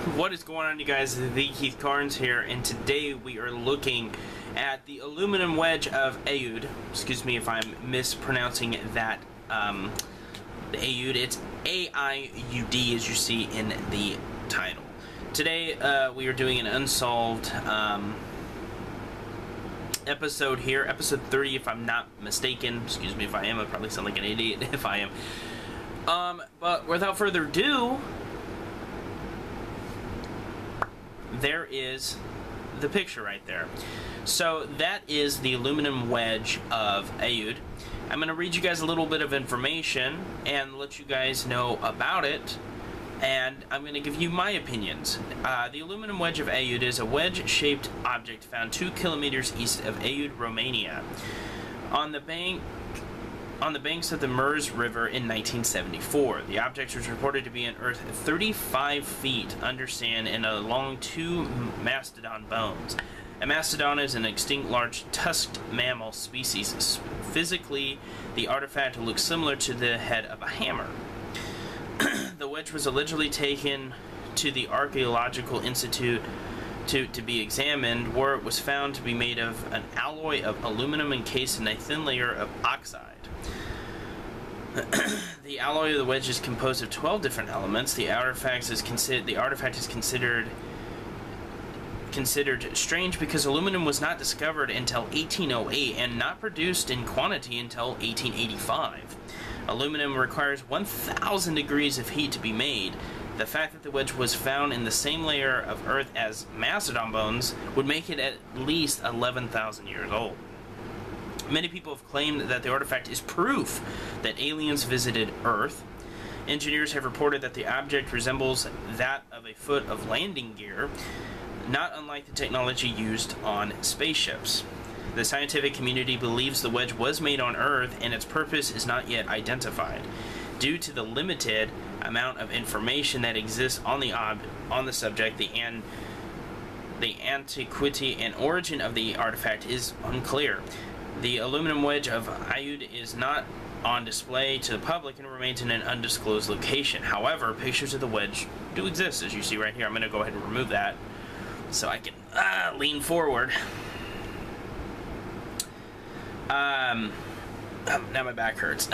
What is going on, you guys? The Keith Carnes here, and today we are looking at the Aluminum Wedge of Aiud. Excuse me if I'm mispronouncing that. The Aiud, it's A-I-U-D, as you see in the title. Today we are doing an Unsolved episode here, episode 30 if I'm not mistaken. Excuse me if I am, I probably sound like an idiot if I am. But without further ado, there is the picture right there. So that is the Aluminum Wedge of Aiud. I'm going to read you guys a little bit of information and let you guys know about it, and I'm going to give you my opinions. The Aluminum Wedge of Aiud is a wedge-shaped object found 2 kilometers east of Aiud, Romania, on the banks of the Mers River in 1974. The object was reported to be unearthed 35 feet under sand and along 2 mastodon bones. A mastodon is an extinct large tusked mammal species. Physically, the artifact looks similar to the head of a hammer. The wedge was allegedly taken to the Archaeological Institute to be examined, where it was found to be made of an alloy of aluminum encased in a thin layer of oxide. The alloy of the wedge is composed of 12 different elements. The artifact is considered strange because aluminum was not discovered until 1808 and not produced in quantity until 1885. Aluminum requires 1,000 degrees of heat to be made. The fact that the wedge was found in the same layer of earth as mastodon bones would make it at least 11,000 years old. Many people have claimed that the artifact is proof that aliens visited Earth. Engineers have reported that the object resembles that of a foot of landing gear, not unlike the technology used on spaceships. The scientific community believes the wedge was made on Earth and its purpose is not yet identified. Due to the limited amount of information that exists on the subject, the antiquity and origin of the artifact is unclear. The Aluminum Wedge of Aiud is not on display to the public and remains in an undisclosed location. However, pictures of the wedge do exist, as you see right here. I'm going to go ahead and remove that so I can lean forward. Now my back hurts.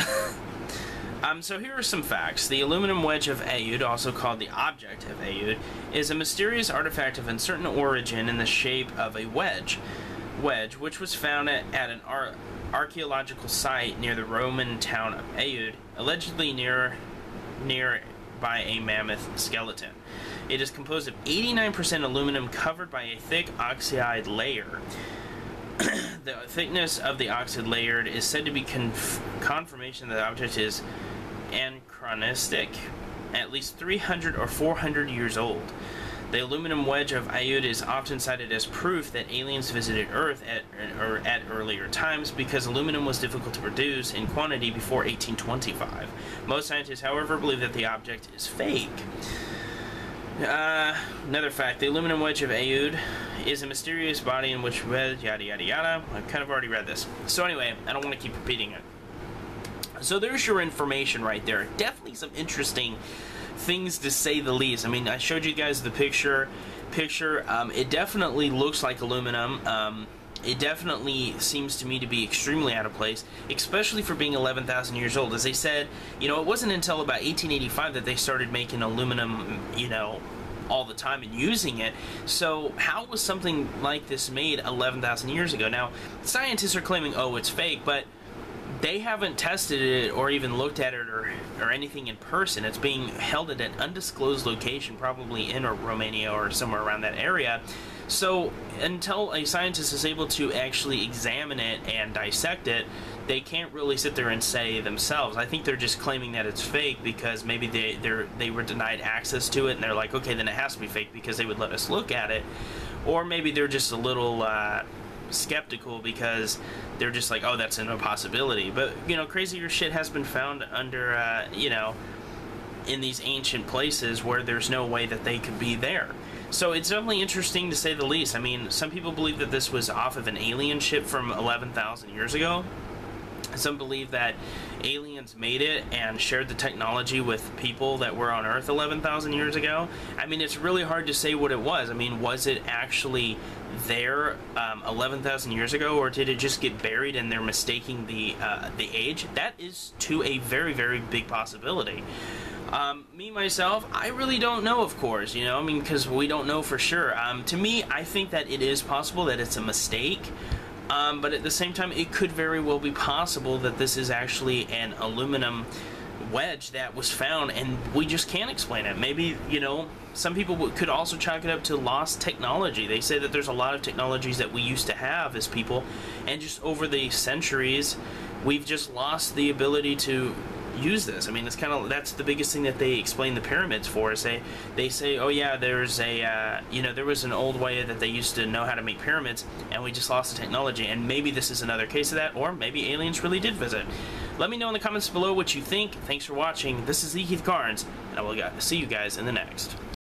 So here are some facts. The Aluminum Wedge of Aiud, also called the Object of Aiud, is a mysterious artifact of uncertain origin in the shape of a wedge, which was found at an archaeological site near the Roman town of Aiud, allegedly near by a mammoth skeleton. It is composed of 89% aluminum covered by a thick oxide layer. The thickness of the oxide layer is said to be confirmation that the object is anachronistic, at least 300 or 400 years old. The Aluminum Wedge of Aiud is often cited as proof that aliens visited Earth at earlier times because aluminum was difficult to produce in quantity before 1825. Most scientists, however, believe that the object is fake. Another fact, the Aluminum Wedge of Aiud is a mysterious body in which yada yada yada. I've kind of already read this. So anyway, I don't want to keep repeating it. So there's your information right there. Definitely some interesting things, to say the least. I mean, I showed you guys the picture. It definitely looks like aluminum. It definitely seems to me to be extremely out of place, especially for being 11,000 years old. As they said, you know, it wasn't until about 1885 that they started making aluminum, you know, all the time and using it. So how was something like this made 11,000 years ago? Now, scientists are claiming, oh, it's fake, but they haven't tested it or even looked at it or anything in person. It's being held at an undisclosed location, probably in Romania or somewhere around that area. So until a scientist is able to actually examine it and dissect it, they can't really sit there and say themselves. I think they're just claiming that it's fake because maybe they were denied access to it and they're like, okay, then it has to be fake because they would let us look at it. Or maybe they're just a little skeptical because they're just like, oh, that's an impossibility. But, you know, crazier shit has been found under, you know, in these ancient places where there's no way that they could be there. So it's definitely interesting to say the least. I mean, some people believe that this was off of an alien ship from 11,000 years ago. Some believe that aliens made it and shared the technology with people that were on Earth 11,000 years ago. I mean, it's really hard to say what it was. I mean, was it actually there 11,000 years ago, or did it just get buried and they're mistaking the age? That is to a very, very big possibility. Me, myself, I really don't know, of course, you know, I mean, because we don't know for sure. To me, I think that it is possible that it's a mistake. But at the same time, it could very well be possible that this is actually an aluminum wedge that was found and we just can't explain it. Maybe, you know, some people could also chalk it up to lost technology. They say that there's a lot of technologies that we used to have as people, and just over the centuries, we've just lost the ability to use this. I mean, it's kind of, that's the biggest thing that they explain the pyramids for, is they say, oh yeah, there's a you know, there was an old way that they used to know how to make pyramids and we just lost the technology, and maybe this is another case of that, or maybe aliens really did visit. Let me know in the comments below what you think. Thanks for watching. This is Keith Carnes, and I will see you guys in the next.